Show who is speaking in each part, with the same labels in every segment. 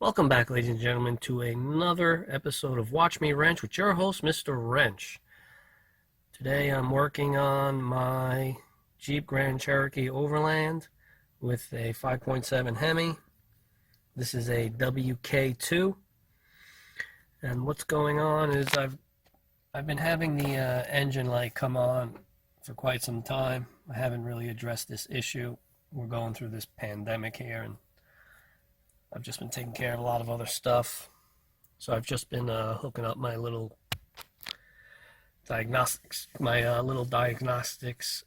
Speaker 1: Welcome back, ladies and gentlemen, to another episode of Watch Me Wrench with your host, Mr. Wrench. Today I'm working on my Jeep Grand Cherokee Overland with a 5.7 Hemi. This is a WK2. And what's going on is I've been having the engine light come on for quite some time. I haven't really addressed this issue. We're going through this pandemic here, and I've just been taking care of a lot of other stuff. So I've just been hooking up my little diagnostics,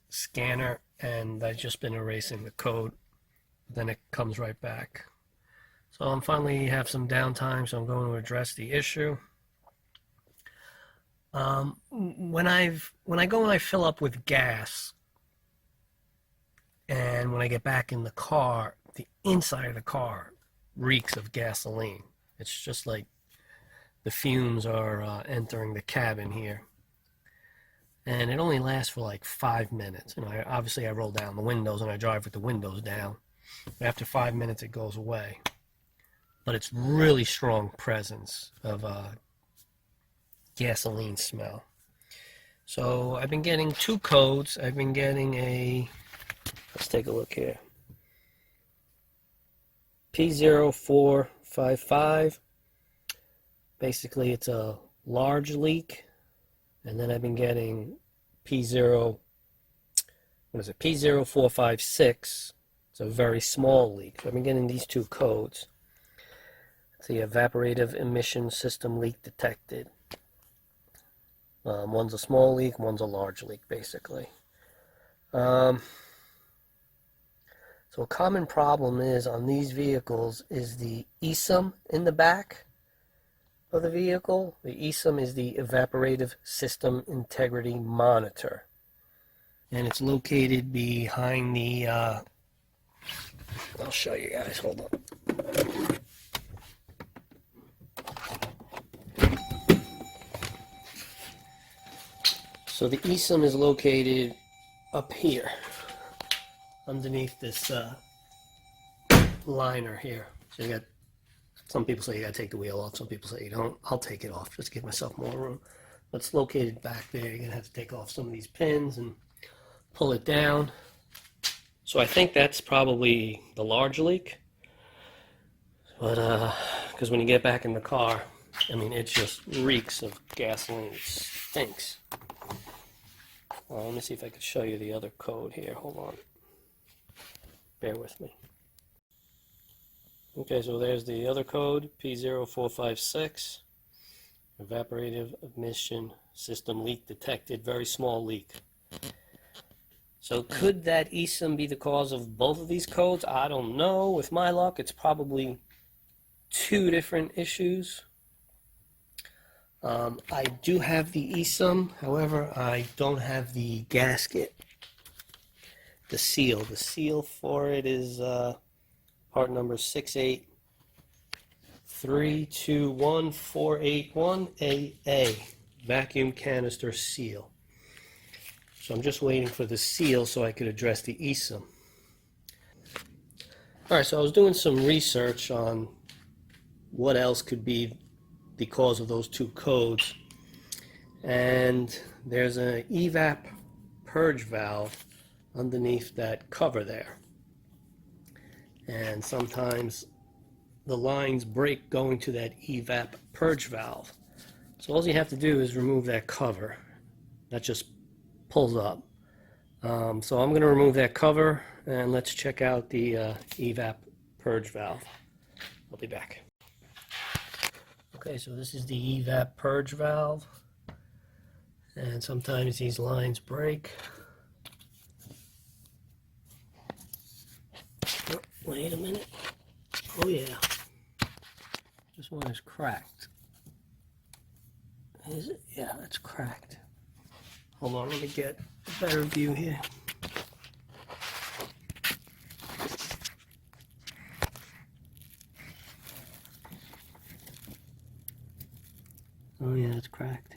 Speaker 1: scanner, and I've just been erasing the code. Then it comes right back. So I'm finally have some downtime, so I'm going to address the issue. When I go and I fill up with gas, and when I get back in the car, the inside of the car reeks of gasoline. It's just like the fumes are entering the cabin here, and it only lasts for like 5 minutes. And obviously I roll down the windows and I drive with the windows down. After 5 minutes it goes away, but it's really strong presence of gasoline smell. So I've been getting two codes. I've been getting let's take a look here, Po455. Basically it's a large leak. And then I've been getting Po456. It's a very small leak. So I've been getting these two codes. It's the evaporative emission system leak detected. One's a small leak, one's a large leak, basically. So a common problem is on these vehicles is the ESUM in the back of the vehicle. The ESUM is the Evaporative System Integrity Monitor. And it's located behind the, I'll show you guys, hold on. So the ESUM is located up here, underneath this liner here. So you got, some people say you gotta take the wheel off, some people say you don't. I'll take it off just to give myself more room. But it's located back there. You're gonna have to take off some of these pins and pull it down. So I think that's probably the large leak. But because when you get back in the car, I mean, it just reeks of gasoline. It stinks. Let me see if I can show you the other code here. Hold on. Bear with me. Okay, so there's the other code, P0456. Evaporative emission system leak detected, very small leak. So could that ESUM be the cause of both of these codes? I don't know. With my luck, it's probably two different issues. I do have the ESUM, however, I don't have the gasket, the seal. The seal for it is part number 6832141AA, vacuum canister seal. So I'm just waiting for the seal so I could address the ESUM. Alright, so I was doing some research on what else could be the cause of those two codes, and there's an EVAP purge valve underneath that cover there, and sometimes the lines break going to that EVAP purge valve. So all you have to do is remove that cover. That just pulls up. So I'm going to remove that cover, and let's check out the EVAP purge valve. I'll be back. Okay, so this is the EVAP purge valve, and sometimes these lines break. Oh, wait a minute. Oh yeah, this one is cracked. Is it? Yeah, it's cracked. Hold on, let me get a better view here. Oh yeah, it's cracked.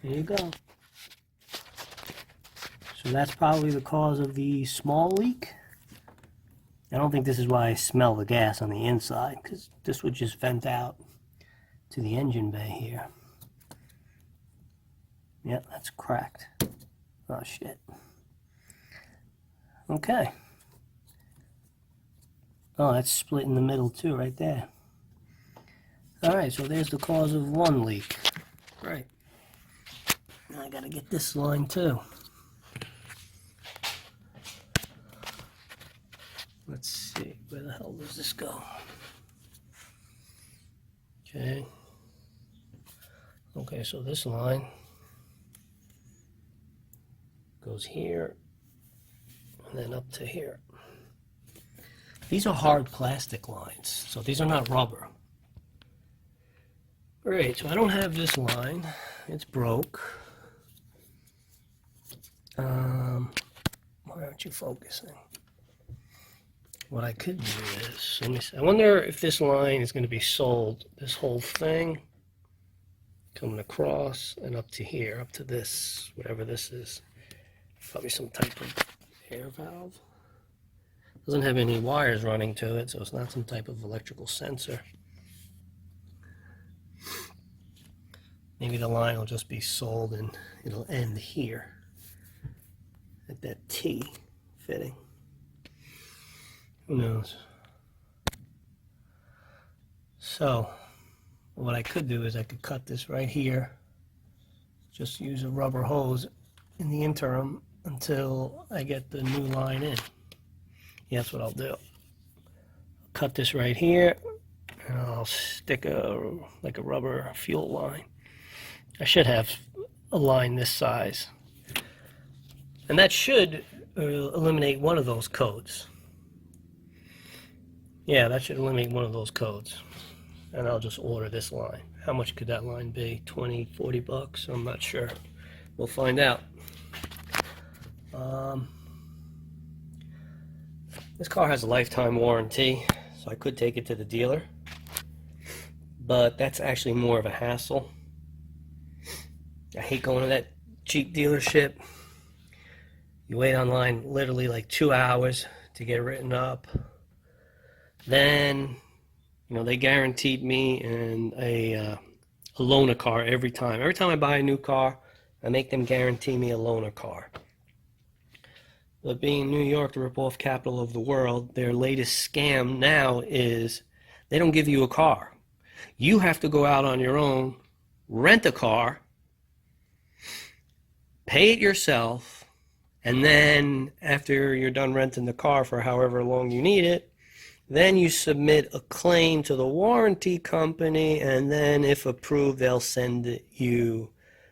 Speaker 1: There you go. So that's probably the cause of the small leak. I don't think this is why I smell the gas on the inside, because this would just vent out to the engine bay here. Yep, that's cracked. Oh shit. Okay. Oh, that's split in the middle too, right there. Alright, so there's the cause of one leak. Right. Now I gotta get this line too. Let's see, where the hell does this go? Okay. Okay, so this line goes here and then up to here. These are hard plastic lines, so these are not rubber. Great, so I don't have this line. It's broke. Why aren't you focusing? What I could do is, let me see. I wonder if this line is going to be sold, this whole thing, coming across and up to here, up to this, whatever this is. Probably some type of air valve. Doesn't have any wires running to it, so it's not some type of electrical sensor. Maybe the line will just be sold and it'll end here at that T fitting. Who knows? So what I could do is I could cut this right here, just use a rubber hose in the interim until I get the new line in. Yeah, that's what I'll do. Cut this right here and I'll stick like a rubber fuel line. I should have a line this size, and that should eliminate one of those codes. Yeah, that should eliminate one of those codes. And I'll just order this line. How much could that line be? 20, 40 bucks? I'm not sure. We'll find out. This car has a lifetime warranty, so I could take it to the dealer. But that's actually more of a hassle. I hate going to that Jeep dealership. You wait online literally like 2 hours to get written up. Then, you know, they guaranteed me a loaner car every time. Every time I buy a new car, I make them guarantee me a loaner car. But being New York, the rip-off capital of the world, their latest scam now is they don't give you a car. You have to go out on your own, rent a car, pay it yourself, and then after you're done renting the car for however long you need it, then you submit a claim to the warranty company, and then if approved, they'll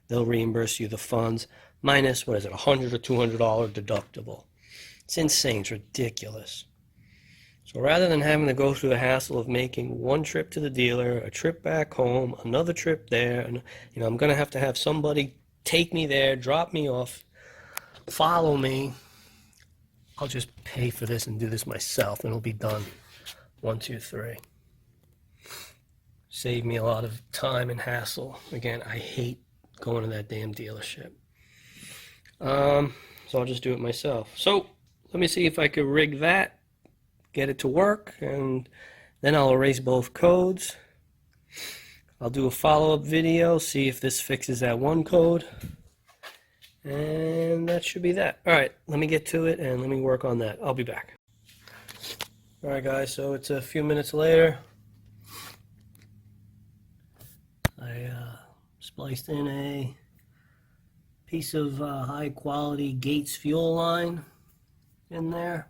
Speaker 1: reimburse you the funds, minus, what is it, $100 or $200 deductible. It's insane, it's ridiculous. So rather than having to go through the hassle of making one trip to the dealer, a trip back home, another trip there, and you know, I'm gonna have to have somebody take me there, drop me off, follow me. I'll just pay for this and do this myself, and it'll be done. 1, 2, 3. Save me a lot of time and hassle. Again, I hate going to that damn dealership. So I'll just do it myself. So let me see if I could rig that, get it to work, and then I'll erase both codes. I'll do a follow-up video, see if this fixes that one code. And that should be that. Alright, let me get to it and let me work on that. I'll be back. Alright guys, so it's a few minutes later. I spliced in a piece of high quality Gates fuel line in there.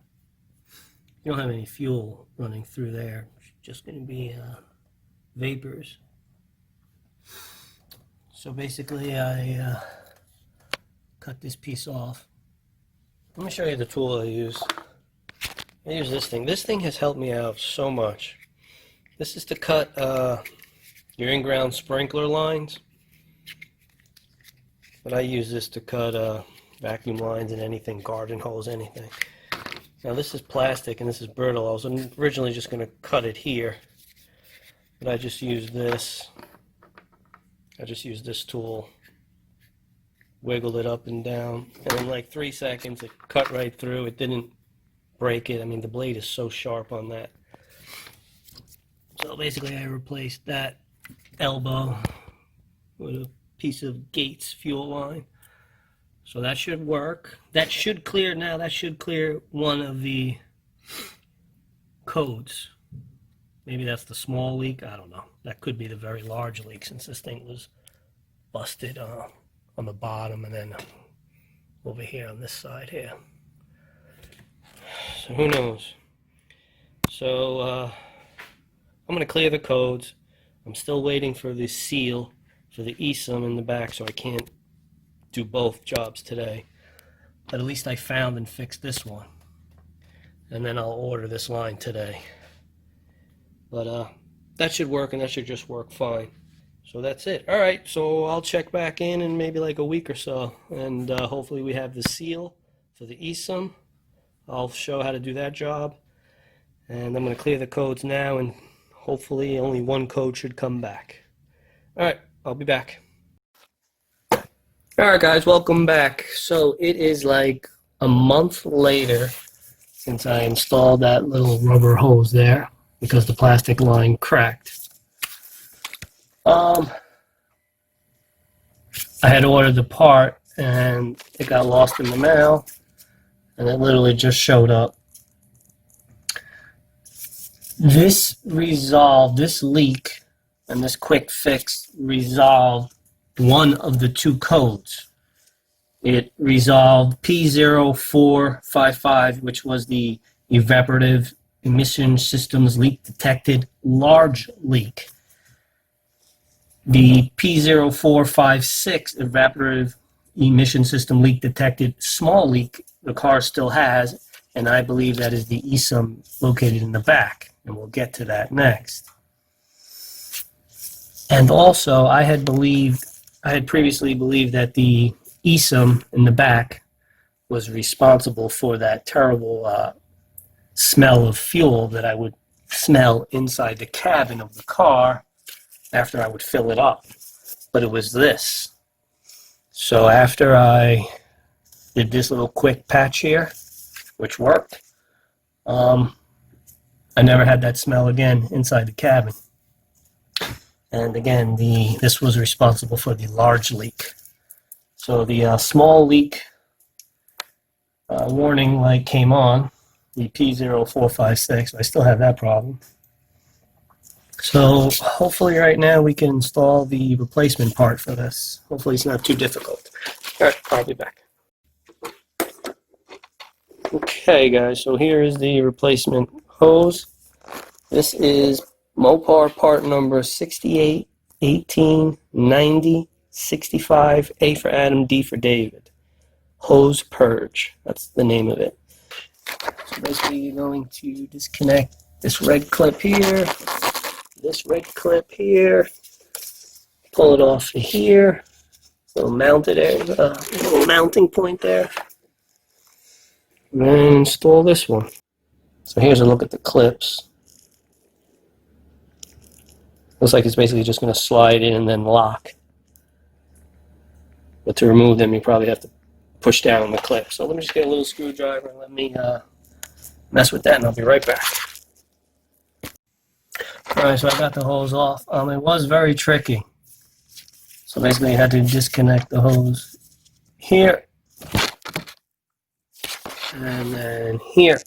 Speaker 1: You don't have any fuel running through there. It's just going to be vapors. So basically I cut this piece off. Let me show you the tool I use. I use this thing. This thing has helped me out so much. This is to cut your in-ground sprinkler lines. But I use this to cut vacuum lines and anything, garden hose, anything. Now this is plastic and this is brittle. I was originally just going to cut it here. But I just used this. I just used this tool. Wiggled it up and down. And in like 3 seconds it cut right through. It didn't break it. I mean, the blade is so sharp on that. So basically I replaced that elbow with a piece of Gates fuel line. So that should work. That should clear now. That should clear one of the codes. Maybe that's the small leak. I don't know. That could be the very large leak since this thing was busted on the bottom and then over here on this side here. So who knows? So I'm going to clear the codes. I'm still waiting for the seal for the ESUM in the back, so I can't do both jobs today. But at least I found and fixed this one. And then I'll order this line today. But that should work, and that should just work fine. So that's it. All right, so I'll check back in maybe like a week or so, and hopefully we have the seal for the ESUM. I'll show how to do that job, and I'm going to clear the codes now, and hopefully only one code should come back. All right, I'll be back. All right, guys, welcome back. So it is like a month later since I installed that little rubber hose there because the plastic line cracked. I had ordered the part and it got lost in the mail, and it literally just showed up. This leak and this quick fix resolved one of the two codes. It resolved Po455, which was the Evaporative Emission Systems Leak Detected Large Leak. The Po456 Evaporative Emission System Leak Detected Small Leak the car still has, and I believe that is the ESUM located in the back, and we'll get to that next. And also, I had previously believed that the ESUM in the back was responsible for that terrible smell of fuel that I would smell inside the cabin of the car after I would fill it up. But it was this. So after I did this little quick patch here, which worked, I never had that smell again inside the cabin. And again, this was responsible for the large leak. So the small leak warning light came on, the Po456. I still have that problem. So hopefully right now we can install the replacement part for this. Hopefully it's not too difficult. All right, I'll be back. Okay, guys, so here is the replacement hose. This is Mopar part number 68189065, A for Adam, D for David. Hose Purge, that's the name of it. So basically you're going to disconnect this red clip here, this red clip here, pull it off of here, little mounted area, little mounting point there, and then install this one. So here's a look at the clips. Looks like it's basically just going to slide in and then lock. But to remove them, you probably have to push down on the clip. So let me just get a little screwdriver and let me mess with that, and I'll be right back. Alright, so I got the hose off. It was very tricky. So basically I had to disconnect the hose here, and then here,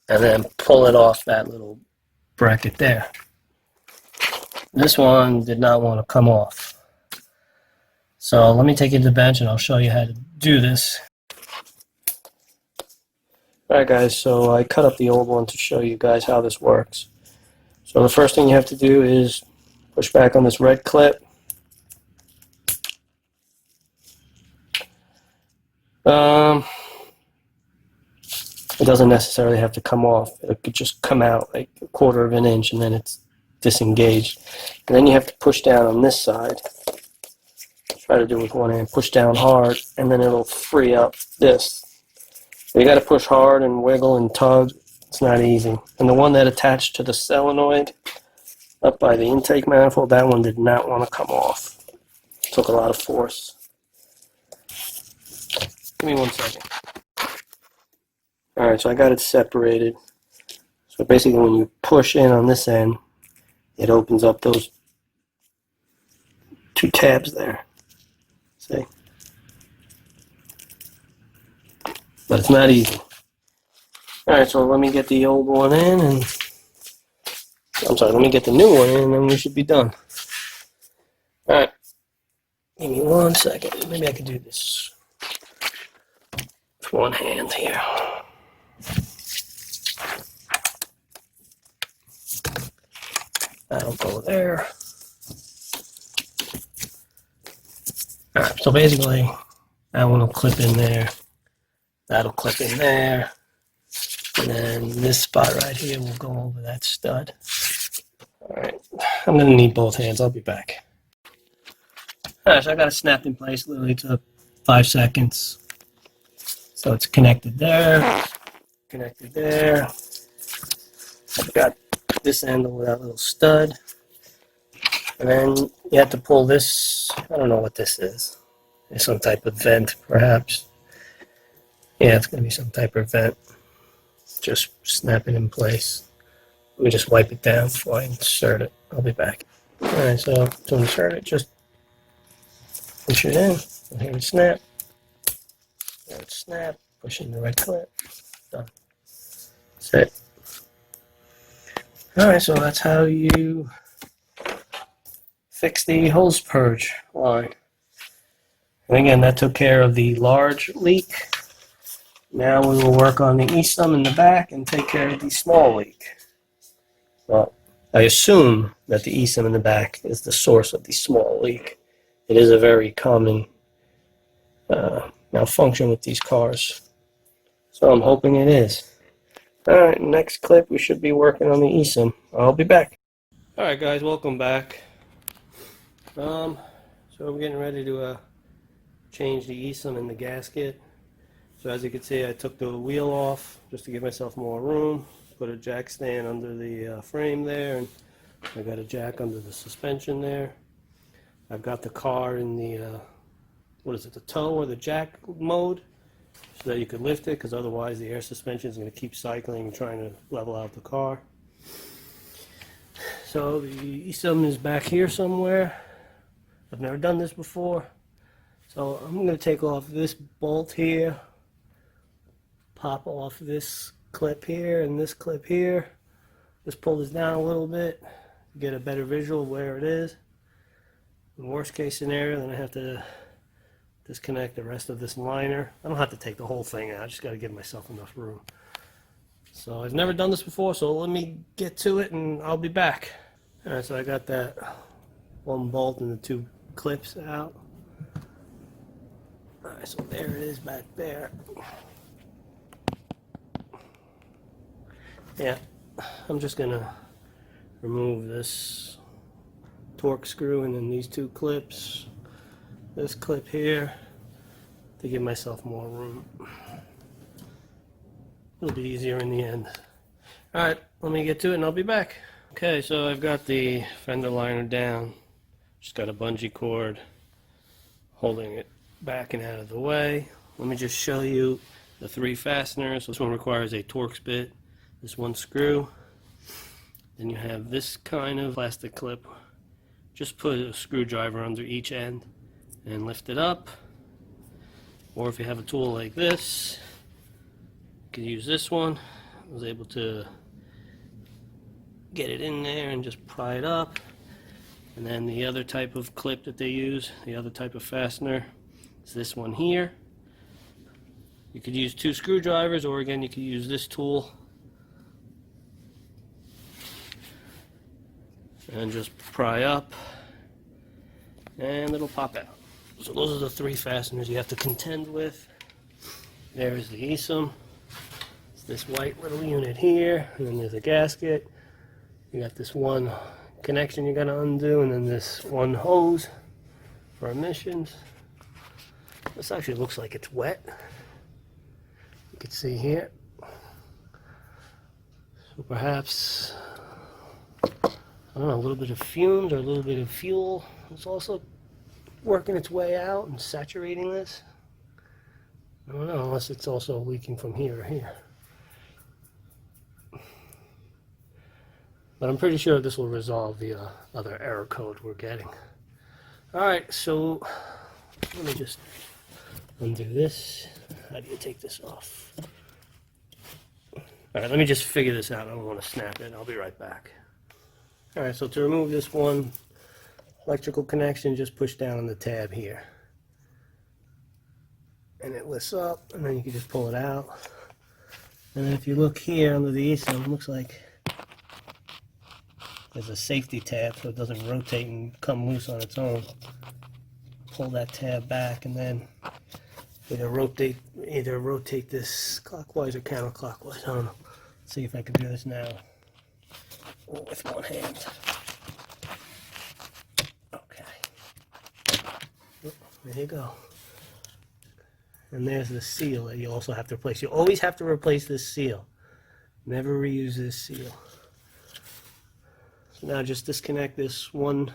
Speaker 1: and then pull it off that little bracket there. This one did not want to come off. So let me take you to the bench and I'll show you how to do this. Alright guys, so I cut up the old one to show you guys how this works. So the first thing you have to do is push back on this red clip. It doesn't necessarily have to come off. It could just come out like 1/4 of an inch and then it's disengaged. And then you have to push down on this side. Try to do it with one hand. Push down hard and then it'll free up this. So you got to push hard and wiggle and tug. It's not easy. And the one that attached to the solenoid up by the intake manifold, that one did not want to come off. It took a lot of force. Give me 1 second. Alright, so I got it separated. So basically when you push in on this end, it opens up those two tabs there. See? But it's not easy. Alright, so let me get the old one in and let me get the new one in and then we should be done. Alright. Give me 1 second. Maybe I can do this with one hand here. That'll go there. Alright, so basically that one will clip in there. That'll clip in there. And then this spot right here will go over that stud. Alright, I'm going to need both hands. I'll be back. Alright, so I got it snapped in place. Literally took 5 seconds. So it's connected there. Connected there. I've got this end with that little stud. And then you have to pull this. I don't know what this is. It's some type of vent, perhaps. Yeah, it's going to be some type of vent. Just snap it in place. Let me just wipe it down before I insert it. I'll be back. Alright, so to insert it, just push it in. And here it snap. There it snap. Push in the right clip. Done. That's it. Alright, so that's how you fix the hose purge line. And again, that took care of the large leak. Now we will work on the ESUM in the back and take care of the small leak. Well, I assume that the ESUM in the back is the source of the small leak. It is a very common malfunction with these cars. So I'm hoping it is. Alright, next clip we should be working on the ESUM. I'll be back. Alright guys, welcome back. So I'm getting ready to change the ESUM in the gasket. So as you can see, I took the wheel off just to give myself more room. Put a jack stand under the frame there, and I got a jack under the suspension there. I've got the car in the, the tow or the jack mode, so that you could lift it, because otherwise the air suspension is going to keep cycling and trying to level out the car. So the ESUM is back here somewhere. I've never done this before. So I'm going to take off this bolt here, pop off this clip here and this clip here. Just pull this down a little bit to get a better visual of where it is. In worst case scenario, then I have to disconnect the rest of this liner. I don't have to take the whole thing out, I just got to give myself enough room. So I've never done this before, so let me get to it and I'll be back. Alright, so I got that one bolt and the two clips out. Alright, so there it is back there. Yeah, I'm just gonna remove this torque screw and then these two clips, this clip here, to give myself more room. It'll be easier in the end. Alright, let me get to it and I'll be back. Okay, so I've got the fender liner down. Just got a bungee cord holding it back and out of the way. Let me just show you the 3 fasteners. This one requires a Torx bit, this one screw. Then you have this kind of plastic clip. Just put a screwdriver under each end and lift it up. Or if you have a tool like this, you can use this one. I was able to get it in there and just pry it up. And then the other type of clip that they use, the other type of fastener, is this one here. You could use 2 screwdrivers, or again you could use this tool and just pry up and it'll pop out. So those are the 3 fasteners you have to contend with. There's the ESUM. It's this white little unit here, and then there's a gasket. You got this one connection you gotta undo, and then this one hose for emissions. This actually looks like it's wet. You can see here. So perhaps, I don't know, a little bit of fumes or a little bit of fuel. It's also working its way out and saturating this. I don't know, unless it's also leaking from here or here. But I'm pretty sure this will resolve the other error code we're getting. Alright, so let me just undo this. How do you take this off? Alright, let me just figure this out. I don't want to snap it. I'll be right back. Alright, so to remove this one electrical connection, just push down on the tab here. And it lifts up, and then you can just pull it out. And then if you look here under the ESUM, it looks like there's a safety tab so it doesn't rotate and come loose on its own. Pull that tab back and then either rotate this clockwise or counterclockwise. I don't know. Let's see if I can do this now with one hand. Okay. There you go. And there's the seal that you also have to replace. You always have to replace this seal. Never reuse this seal. So now just disconnect this one,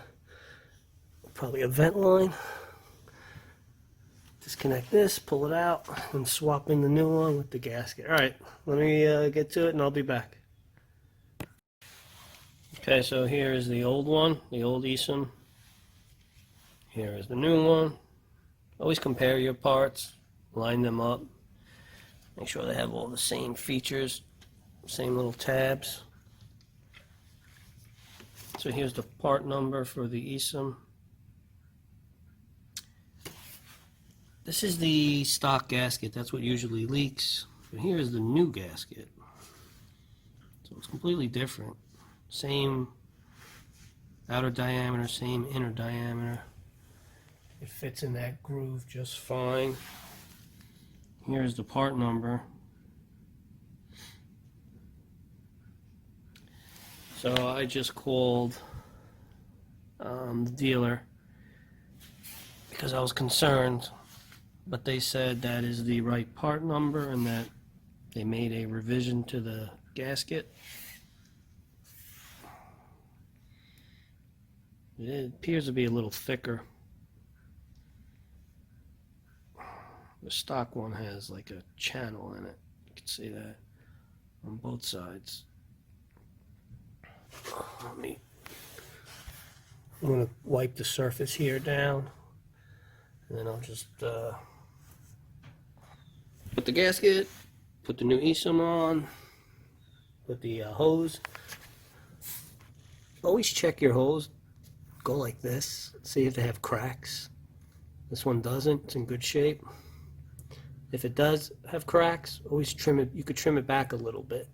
Speaker 1: probably a vent line. Disconnect this, pull it out, and swap in the new one with the gasket. Alright, let me get to it and I'll be back. Okay, so here is the old one, the old ESUM. Here is the new one. Always compare your parts, line them up, make sure they have all the same features, same little tabs. So here's the part number for the ESUM. This is the stock gasket, that's what usually leaks. But here's the new gasket. So it's completely different. Same outer diameter, same inner diameter. It fits in that groove just fine. Here's the part number. So I just called the dealer because I was concerned, but they said that is the right part number and that they made a revision to the gasket. It appears to be a little thicker. The stock one has like a channel in it. You can see that on both sides. I'm going to wipe the surface here down, and then I'll just put the gasket, put the new ESUM on, put the hose. Always check your hose. Go like this, see if they have cracks. This one doesn't, it's in good shape. If it does have cracks, always trim it. You could trim it back a little bit.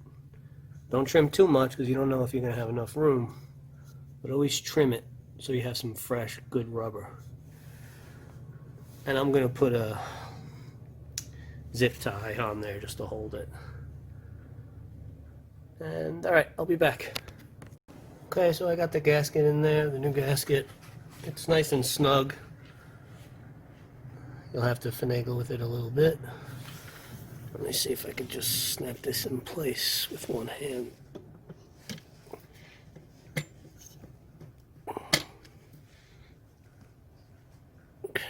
Speaker 1: Don't trim too much because you don't know if you're going to have enough room. But always trim it so you have some fresh, good rubber. And I'm going to put a zip tie on there just to hold it. And alright, I'll be back. Okay, so I got the gasket in there, the new gasket. It's nice and snug. You'll have to finagle with it a little bit. Let me see if I can just snap this in place with one hand. Okay.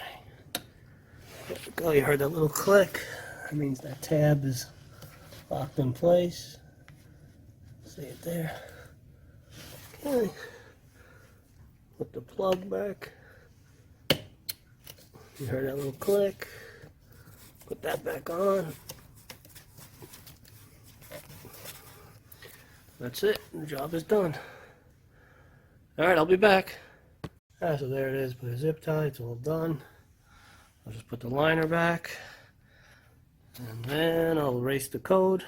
Speaker 1: There we go, you heard that little click. That means that tab is locked in place. See it there. Okay. Put the plug back. You heard that little click. Put that back on. That's it. The job is done. Alright, I'll be back. Alright, so there it is. Put a zip tie. It's all done. I'll just put the liner back. And then I'll erase the code.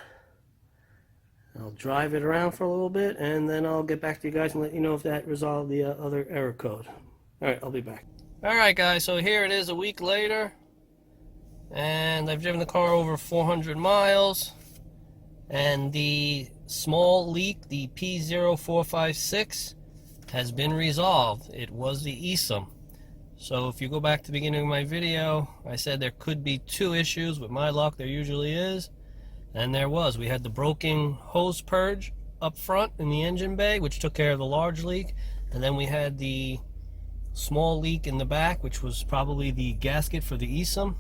Speaker 1: I'll drive it around for a little bit. And then I'll get back to you guys and let you know if that resolved the other error code. Alright, I'll be back. Alright guys, so here it is a week later. And I've driven the car over 400 miles. And the small leak, the Po456, has been resolved. It was the ESUM. So if you go back to the beginning of my video, I said there could be two issues. With my luck, there usually is. And there was. We had the broken hose purge up front in the engine bay, which took care of the large leak. And then we had the small leak in the back, which was probably the gasket for the ESUM.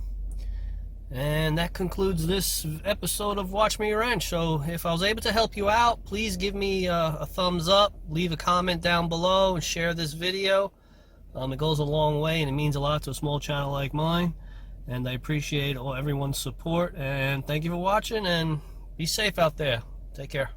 Speaker 1: And that concludes this episode of Watch Me Wrench. So if I was able to help you out, please give me a thumbs up, leave a comment down below, and share this video. It goes a long way, and it means a lot to a small channel like mine. And I appreciate everyone's support. And thank you for watching, and be safe out there. Take care.